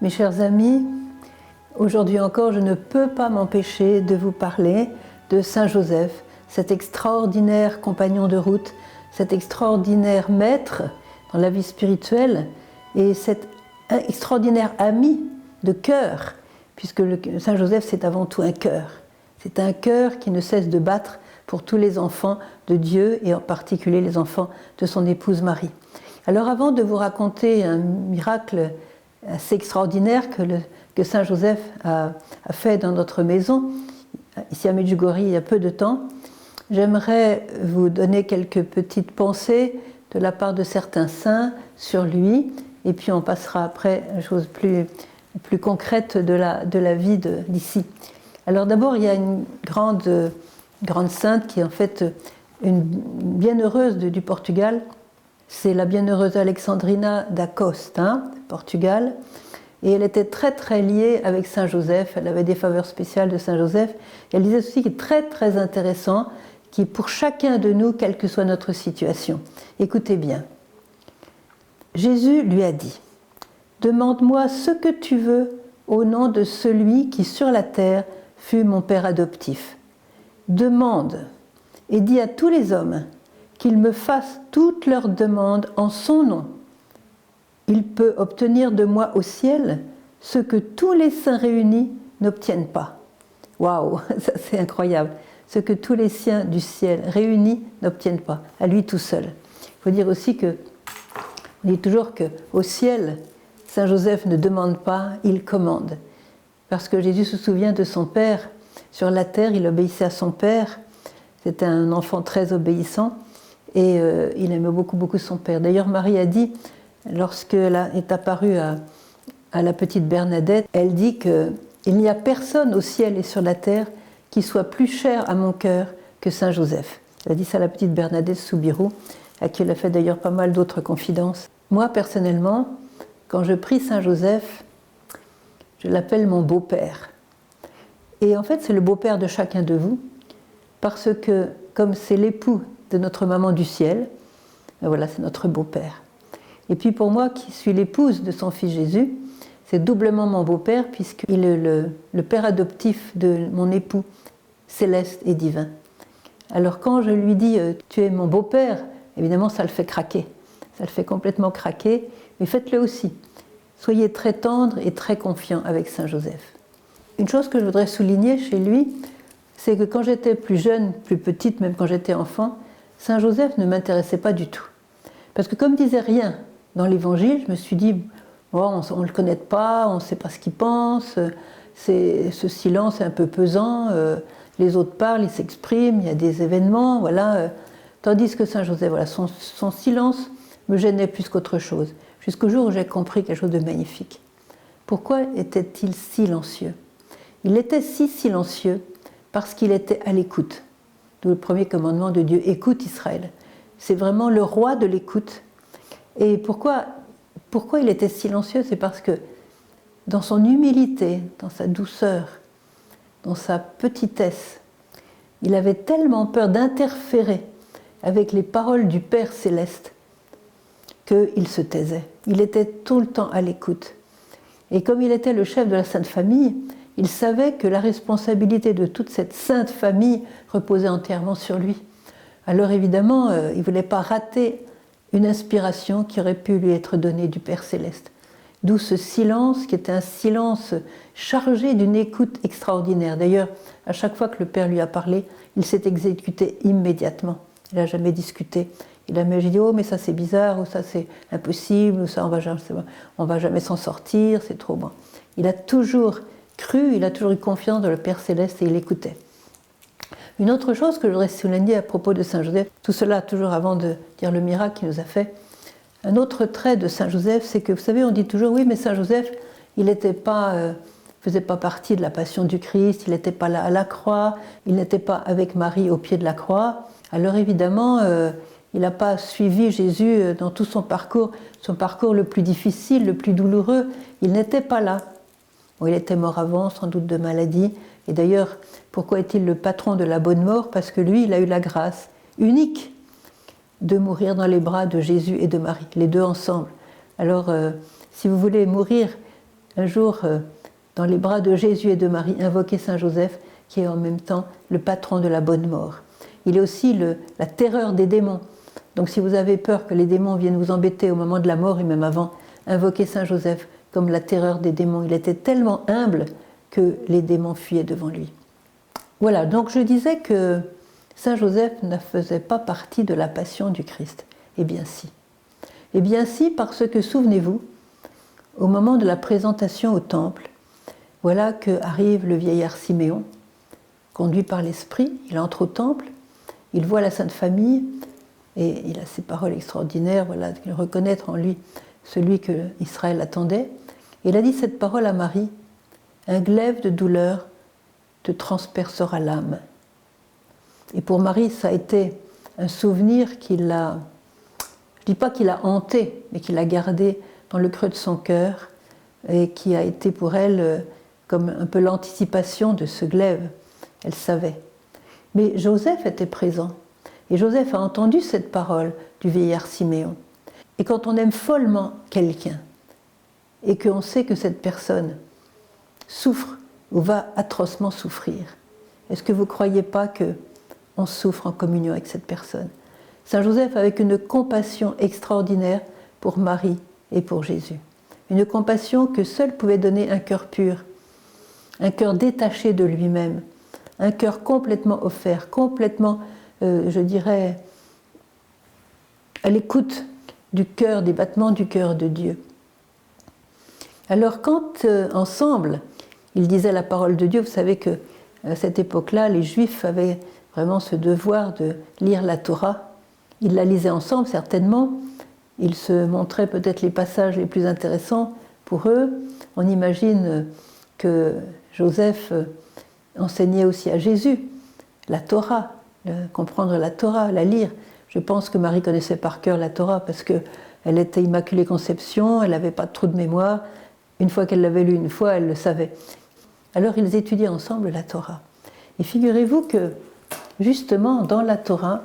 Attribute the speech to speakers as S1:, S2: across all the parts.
S1: Mes chers amis, aujourd'hui encore, je ne peux pas m'empêcher de vous parler de Saint Joseph, cet extraordinaire compagnon de route, cet extraordinaire maître dans la vie spirituelle et cet extraordinaire ami de cœur, puisque Saint Joseph, c'est avant tout un cœur. C'est un cœur qui ne cesse de battre pour tous les enfants de Dieu et en particulier les enfants de son épouse Marie. Alors avant de vous raconter un miracle assez extraordinaire que Saint Joseph a fait dans notre maison, ici à Medjugorje il y a peu de temps, j'aimerais vous donner quelques petites pensées de la part de certains saints sur lui, et puis on passera après à une chose plus concrète de la vie d'ici. Alors d'abord, il y a une grande sainte qui est en fait une bienheureuse du Portugal. C'est la bienheureuse Alexandrina da Costa, Portugal. Et elle était très très liée avec Saint Joseph. Elle avait des faveurs spéciales de Saint Joseph. Et elle disait aussi qu'il est très très intéressant, qui est pour chacun de nous, quelle que soit notre situation. Écoutez bien. Jésus lui a dit : « Demande-moi ce que tu veux au nom de celui qui sur la terre fut mon père adoptif. Demande et dis à tous les hommes qu'ils me fassent toutes leurs demandes en son nom. Il peut obtenir de moi au ciel ce que tous les saints réunis n'obtiennent pas. » Waouh, ça c'est incroyable. Ce que tous les saints du ciel réunis n'obtiennent pas, à lui tout seul. Il faut dire aussi que, on dit toujours qu'au ciel, Saint Joseph ne demande pas, il commande. Parce que Jésus se souvient de son Père. Sur la terre, il obéissait à son Père. C'était un enfant très obéissant et il aimait beaucoup, beaucoup son Père. D'ailleurs, Marie a dit, lorsqu'elle est apparue à la petite Bernadette, elle dit qu'il n'y a personne au ciel et sur la terre qui soit plus cher à mon cœur que Saint Joseph. Elle a dit ça à la petite Bernadette Soubirous, à qui elle a fait d'ailleurs pas mal d'autres confidences. Moi, personnellement, quand je prie Saint Joseph, je l'appelle mon beau-père. Et en fait, c'est le beau-père de chacun de vous, parce que, comme c'est l'époux de notre maman du ciel, ben voilà, c'est notre beau-père. Et puis pour moi, qui suis l'épouse de son fils Jésus, c'est doublement mon beau-père, puisqu'il est le père adoptif de mon époux, céleste et divin. Alors quand je lui dis « tu es mon beau-père », évidemment ça le fait craquer, ça le fait complètement craquer, mais faites-le aussi. Soyez très tendre et très confiant avec Saint Joseph. Une chose que je voudrais souligner chez lui, c'est que quand j'étais plus jeune, plus petite, même quand j'étais enfant, Saint Joseph ne m'intéressait pas du tout. Parce que comme il ne disait rien dans l'Évangile, je me suis dit, oh, on ne le connaît pas, on ne sait pas ce qu'il pense, ce silence est un peu pesant, les autres parlent, ils s'expriment, il y a des événements, voilà. Tandis que Saint Joseph, voilà, son silence me gênait plus qu'autre chose, jusqu'au jour où j'ai compris quelque chose de magnifique. Pourquoi était-il silencieux ? Il était si silencieux parce qu'il était à l'écoute. D'où le premier commandement de Dieu, écoute Israël. C'est vraiment le roi de l'écoute. Et pourquoi il était silencieux ? C'est parce que dans son humilité, dans sa douceur, dans sa petitesse, il avait tellement peur d'interférer avec les paroles du Père céleste qu'il se taisait. Il était tout le temps à l'écoute. Et comme il était le chef de la Sainte Famille, il savait que la responsabilité de toute cette Sainte Famille reposait entièrement sur lui. Alors évidemment, il ne voulait pas rater une inspiration qui aurait pu lui être donnée du Père Céleste. D'où ce silence qui était un silence chargé d'une écoute extraordinaire. D'ailleurs, à chaque fois que le Père lui a parlé, il s'est exécuté immédiatement. Il n'a jamais discuté. Il a jamais dit « oh mais ça c'est bizarre » ou « ça c'est impossible » ou « ça on va jamais s'en sortir, c'est trop bon ». Il a toujours cru, il a toujours eu confiance dans le Père Céleste et il écoutait. Une autre chose que je voudrais souligner à propos de Saint Joseph, tout cela toujours avant de dire le miracle qu'il nous a fait, un autre trait de Saint Joseph, c'est que vous savez, on dit toujours oui mais Saint Joseph, il n'était pas, faisait pas partie de la passion du Christ, il n'était pas là à la croix, il n'était pas avec Marie au pied de la croix. Alors évidemment, il n'a pas suivi Jésus dans tout son parcours le plus difficile, le plus douloureux, il n'était pas là. Bon, il était mort avant, sans doute de maladie. Et d'ailleurs, pourquoi est-il le patron de la bonne mort ? Parce que lui, il a eu la grâce unique de mourir dans les bras de Jésus et de Marie, les deux ensemble. Alors, si vous voulez mourir un jour, dans les bras de Jésus et de Marie, invoquer Saint Joseph, qui est en même temps le patron de la bonne mort. Il est aussi la terreur des démons. Donc si vous avez peur que les démons viennent vous embêter au moment de la mort et même avant, invoquez Saint Joseph comme la terreur des démons. Il était tellement humble que les démons fuyaient devant lui. Voilà, donc je disais que Saint Joseph ne faisait pas partie de la passion du Christ. Eh bien si. Eh bien si, parce que souvenez-vous, au moment de la présentation au temple, voilà qu'arrive le vieillard Siméon, conduit par l'Esprit, il entre au temple, il voit la Sainte Famille, et il a ces paroles extraordinaires, voilà, de reconnaître en lui celui que Israël attendait. Et il a dit cette parole à Marie, « Un glaive de douleur te transpercera l'âme ». Et pour Marie, ça a été un souvenir qui l'a, je ne dis pas qu'il a hanté, mais qu'il a gardé dans le creux de son cœur, et qui a été pour elle comme un peu l'anticipation de ce glaive. Elle savait. Mais Joseph était présent. Et Joseph a entendu cette parole du vieillard Siméon. Et quand on aime follement quelqu'un, et qu'on sait que cette personne souffre ou va atrocement souffrir, est-ce que vous ne croyez pas qu'on souffre en communion avec cette personne? Saint Joseph avec une compassion extraordinaire pour Marie et pour Jésus. Une compassion que seul pouvait donner un cœur pur, un cœur détaché de lui-même, un cœur complètement offert, complètement, je dirais, à l'écoute du cœur, des battements du cœur de Dieu. Alors quand, ensemble, ils disaient la parole de Dieu, vous savez que à cette époque-là, les Juifs avaient vraiment ce devoir de lire la Torah. Ils la lisaient ensemble, certainement. Ils se montraient peut-être les passages les plus intéressants pour eux. On imagine que Joseph enseignait aussi à Jésus la Torah, comprendre la Torah, la lire. Je pense que Marie connaissait par cœur la Torah parce qu'elle était Immaculée Conception, elle n'avait pas de trou de mémoire. Une fois qu'elle l'avait lu une fois, elle le savait. Alors ils étudiaient ensemble la Torah. Et figurez-vous que, justement, dans la Torah,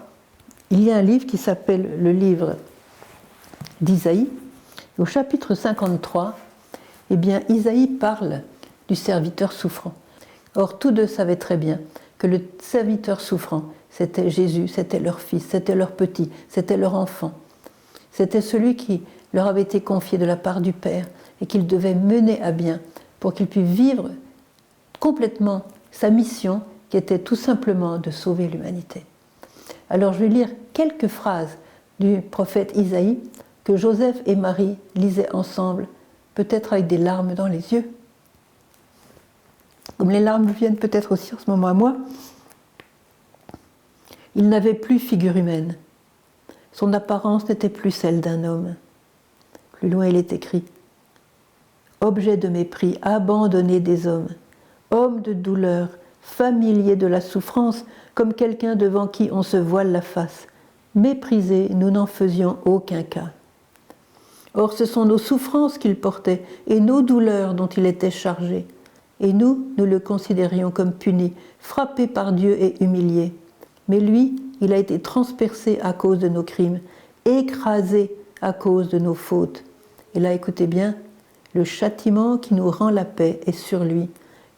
S1: il y a un livre qui s'appelle le livre d'Isaïe. Au chapitre 53, eh bien, Isaïe parle du serviteur souffrant. Or, tous deux savaient très bien que le serviteur souffrant, c'était Jésus, c'était leur fils, c'était leur petit, c'était leur enfant. C'était celui qui leur avait été confié de la part du Père et qu'ils devaient mener à bien pour qu'ils puissent vivre complètement sa mission qui était tout simplement de sauver l'humanité. Alors je vais lire quelques phrases du prophète Isaïe que Joseph et Marie lisaient ensemble, peut-être avec des larmes dans les yeux. Comme les larmes viennent peut-être aussi en ce moment à moi. Il n'avait plus figure humaine. Son apparence n'était plus celle d'un homme. Plus loin il est écrit « Objet de mépris, abandonné des hommes, homme de douleur, familier de la souffrance, comme quelqu'un devant qui on se voile la face. Méprisé, nous n'en faisions aucun cas. Or ce sont nos souffrances qu'il portait et nos douleurs dont il était chargé. Et nous le considérions comme puni, frappé par Dieu et humilié. Mais lui, il a été transpercé à cause de nos crimes, écrasé à cause de nos fautes. Et là, écoutez bien, le châtiment qui nous rend la paix est sur lui,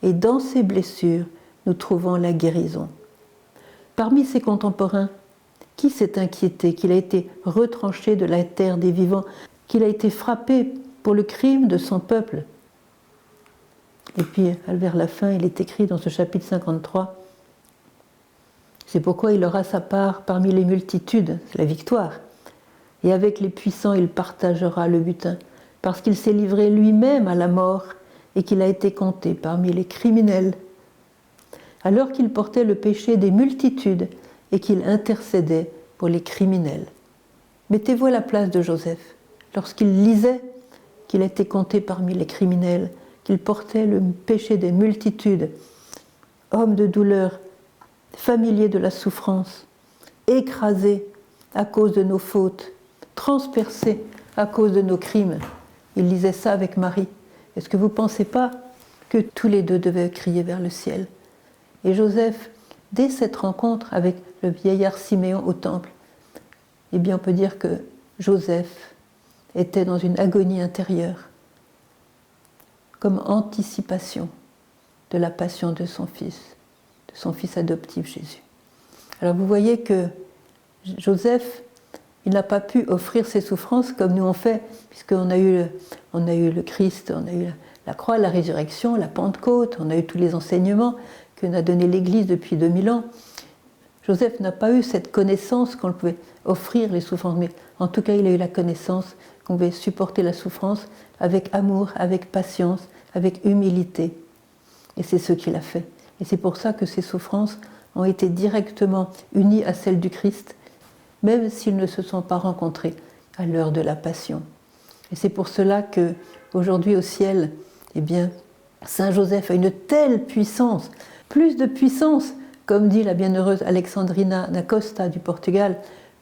S1: et dans ses blessures, nous trouvons la guérison. Parmi ses contemporains, qui s'est inquiété qu'il a été retranché de la terre des vivants, qu'il a été frappé pour le crime de son peuple? Et puis, vers la fin, il est écrit dans ce chapitre 53, c'est pourquoi il aura sa part parmi les multitudes, c'est la victoire. Et avec les puissants, il partagera le butin, parce qu'il s'est livré lui-même à la mort et qu'il a été compté parmi les criminels. Alors qu'il portait le péché des multitudes et qu'il intercédait pour les criminels. Mettez-vous à la place de Joseph, lorsqu'il lisait qu'il était compté parmi les criminels, qu'il portait le péché des multitudes, homme de douleur, familier de la souffrance, écrasé à cause de nos fautes, transpercé à cause de nos crimes. Il lisait ça avec Marie. Est-ce que vous ne pensez pas que tous les deux devaient crier vers le ciel? Et Joseph, dès cette rencontre avec le vieillard Siméon au temple, eh bien on peut dire que Joseph était dans une agonie intérieure. comme anticipation de la passion de son fils adoptif Jésus. Alors vous voyez que Joseph, il n'a pas pu offrir ses souffrances comme nous on fait, puisqu'on a eu le Christ, on a eu la croix, la résurrection, la Pentecôte, on a eu tous les enseignements que nous a donné l'Église depuis 2000 ans. Joseph n'a pas eu cette connaissance qu'on pouvait offrir les souffrances, mais en tout cas il a eu la connaissance qu'on pouvait supporter la souffrance avec amour, avec patience, avec humilité. Et c'est ce qu'il a fait. Et c'est pour ça que ces souffrances ont été directement unies à celles du Christ, même s'ils ne se sont pas rencontrés à l'heure de la passion. Et c'est pour cela qu'aujourd'hui au ciel, eh bien, Saint Joseph a une telle puissance, plus de puissance, comme dit la bienheureuse Alexandrina da Costa du Portugal,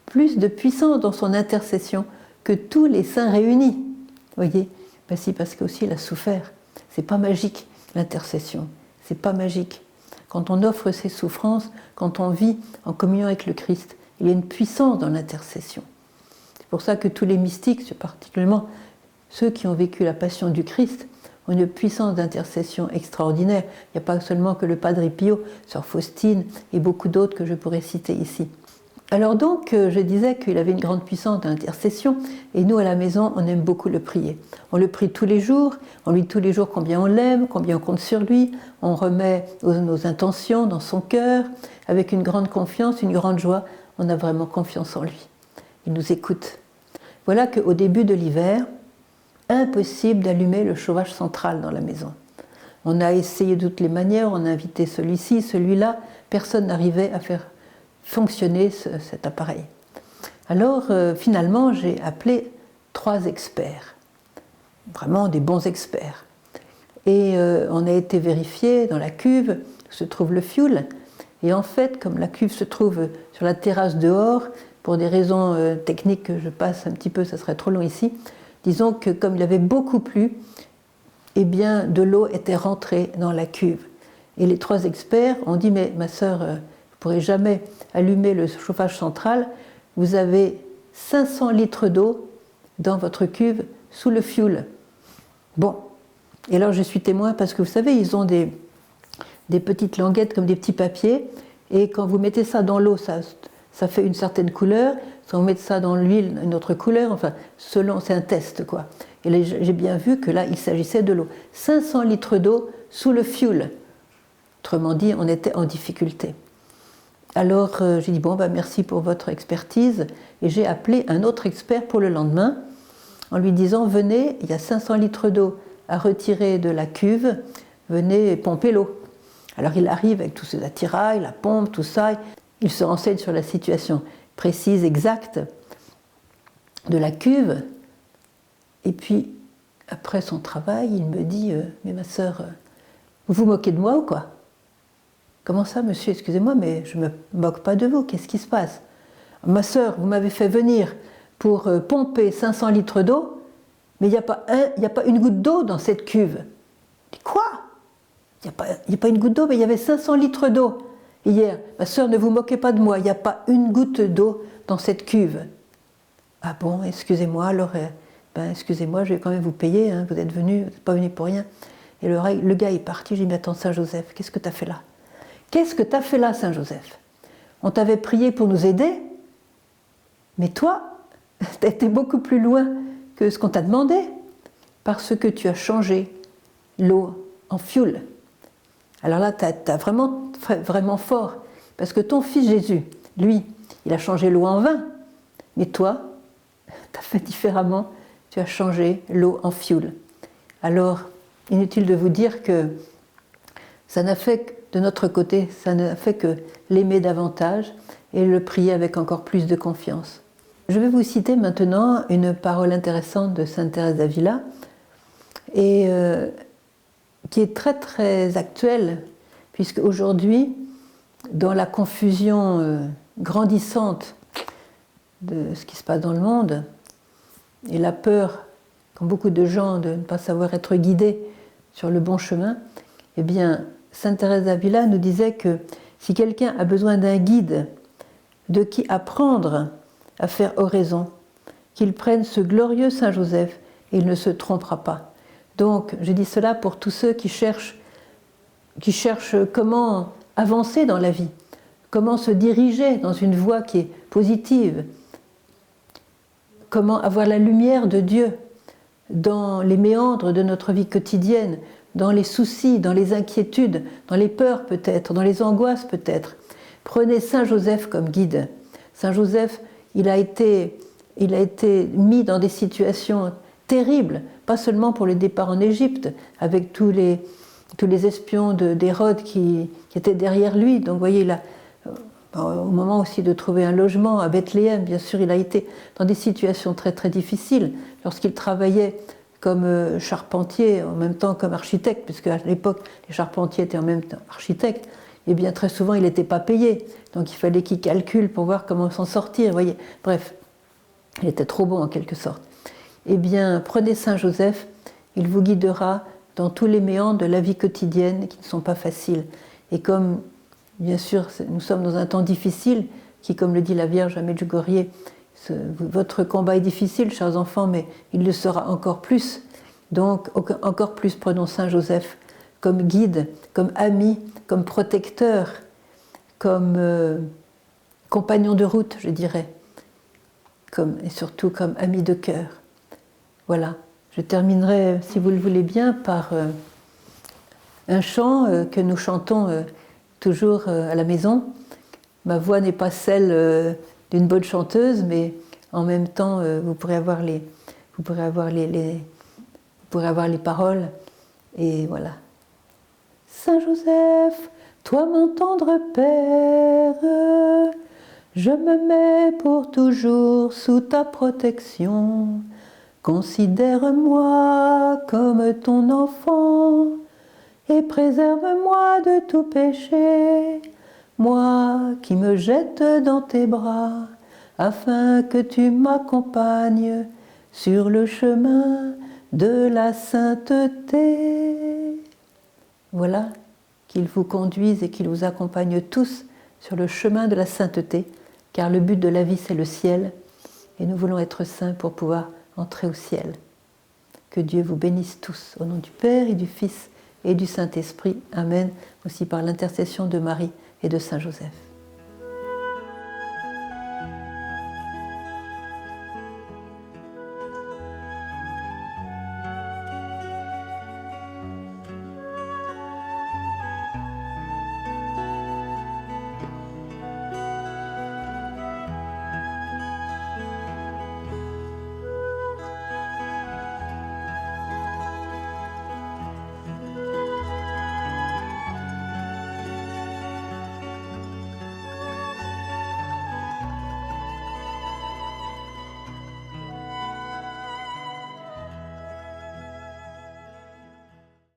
S1: plus de puissance dans son intercession que tous les saints réunis. Vous voyez, ben si, parce qu'aussi il a souffert. C'est pas magique, l'intercession. C'est pas magique. Quand on offre ses souffrances, quand on vit en communion avec le Christ, il y a une puissance dans l'intercession. C'est pour ça que tous les mystiques, particulièrement ceux qui ont vécu la passion du Christ, ont une puissance d'intercession extraordinaire. Il n'y a pas seulement que le Padre Pio, Sœur Faustine et beaucoup d'autres que je pourrais citer ici. Alors donc, je disais qu'il avait une grande puissance d'intercession, et nous à la maison, on aime beaucoup le prier. On le prie tous les jours, on lui dit tous les jours combien on l'aime, combien on compte sur lui, on remet nos intentions dans son cœur, avec une grande confiance, une grande joie, on a vraiment confiance en lui. Il nous écoute. Voilà qu'au début de l'hiver, impossible d'allumer le chauffage central dans la maison. On a essayé de toutes les manières, on a invité celui-ci, celui-là, personne n'arrivait à faire fonctionner cet appareil. Alors finalement j'ai appelé 3 experts, vraiment des bons experts. Et on a été vérifié dans la cuve où se trouve le fioul. Et en fait, comme la cuve se trouve sur la terrasse dehors, pour des raisons techniques que je passe un petit peu, ça serait trop long ici, disons que comme il avait beaucoup plu, eh bien de l'eau était rentrée dans la cuve. Et les 3 experts ont dit, mais ma sœur, vous ne pourrez jamais allumer le chauffage central, vous avez 500 litres d'eau dans votre cuve sous le fioul. Bon, et alors je suis témoin parce que vous savez, ils ont des petites languettes comme des petits papiers, et quand vous mettez ça dans l'eau, ça fait une certaine couleur, quand vous mettez ça dans l'huile, une autre couleur, enfin, selon, c'est un test, quoi. Et là, j'ai bien vu que là, il s'agissait de l'eau. 500 litres d'eau sous le fioul. Autrement dit, on était en difficulté. Alors, j'ai dit, bon, merci pour votre expertise, et j'ai appelé un autre expert pour le lendemain, en lui disant, venez, il y a 500 litres d'eau à retirer de la cuve, venez pomper l'eau. Alors il arrive avec tous ses attirails, la pompe, tout ça, il se renseigne sur la situation précise, exacte de la cuve, et puis après son travail, il me dit, mais ma sœur, vous vous moquez de moi ou quoi? Comment ça, monsieur, excusez-moi, mais je ne me moque pas de vous, qu'est-ce qui se passe? Ma sœur, vous m'avez fait venir pour pomper 500 litres d'eau, mais il n'y a pas une goutte d'eau dans cette cuve. Je dis, quoi? Il n'y a pas une goutte d'eau, mais il y avait 500 litres d'eau hier. Ma sœur, ne vous moquez pas de moi, il n'y a pas une goutte d'eau dans cette cuve. Ah bon, excusez-moi, alors, excusez-moi, je vais quand même vous payer, hein, vous êtes venu, vous n'êtes pas venu pour rien. Et le gars est parti, j'ai dit, mais attends, Saint-Joseph, qu'est-ce que tu as fait là? Qu'est-ce que tu as fait là, Saint-Joseph? On t'avait prié pour nous aider, mais toi, tu as été beaucoup plus loin que ce qu'on t'a demandé, parce que tu as changé l'eau en fioul. Alors là, tu as vraiment fort, parce que ton fils Jésus, lui, il a changé l'eau en vin, mais toi, tu as fait différemment, tu as changé l'eau en fioul. Alors, inutile de vous dire que ça n'a fait, de notre côté, ça n'a fait que l'aimer davantage et le prier avec encore plus de confiance. Je vais vous citer maintenant une parole intéressante de Sainte Thérèse d'Avila, et qui est très très actuelle, puisque aujourd'hui, dans la confusion grandissante de ce qui se passe dans le monde, et la peur qu'ont beaucoup de gens de ne pas savoir être guidés sur le bon chemin, eh bien, Sainte Thérèse d'Avila nous disait que si quelqu'un a besoin d'un guide de qui apprendre à faire oraison, qu'il prenne ce glorieux Saint Joseph et il ne se trompera pas. Donc, je dis cela pour tous ceux qui cherchent comment avancer dans la vie, comment se diriger dans une voie qui est positive, comment avoir la lumière de Dieu dans les méandres de notre vie quotidienne, dans les soucis, dans les inquiétudes, dans les peurs peut-être, dans les angoisses peut-être. Prenez Saint Joseph comme guide. Saint Joseph, il a été mis dans des situations terribles, pas seulement pour le départ en Égypte, avec tous les espions d'Hérode qui étaient derrière lui. Donc vous voyez, au moment aussi de trouver un logement à Bethléem, bien sûr, il a été dans des situations très très difficiles. Lorsqu'il travaillait comme charpentier, en même temps comme architecte, puisque à l'époque, les charpentiers étaient en même temps architectes, et bien très souvent, il n'était pas payé. Donc il fallait qu'il calcule pour voir comment s'en sortir. Vous voyez. Bref, il était trop bon en quelque sorte. Eh bien, prenez Saint Joseph, il vous guidera dans tous les méandres de la vie quotidienne qui ne sont pas faciles. Et comme, bien sûr, nous sommes dans un temps difficile, qui, comme le dit la Vierge à Medjugorje, votre combat est difficile, chers enfants, mais il le sera encore plus. Donc, encore plus, prenons Saint Joseph comme guide, comme ami, comme protecteur, comme compagnon de route, je dirais, et surtout comme ami de cœur. Voilà. Je terminerai, si vous le voulez bien, par un chant que nous chantons toujours à la maison. Ma voix n'est pas celle d'une bonne chanteuse, mais en même temps, vous pourrez avoir les paroles. Et voilà. Saint Joseph, toi mon tendre Père, je me mets pour toujours sous ta protection. Considère-moi comme ton enfant et préserve-moi de tout péché, moi qui me jette dans tes bras, afin que tu m'accompagnes sur le chemin de la sainteté. Voilà, qu'il vous conduise et qu'il vous accompagne tous sur le chemin de la sainteté, car le but de la vie c'est le ciel, et nous voulons être saints pour pouvoir entrer au ciel. Que Dieu vous bénisse tous, au nom du Père et du Fils et du Saint-Esprit. Amen, aussi par l'intercession de Marie et de Saint Joseph.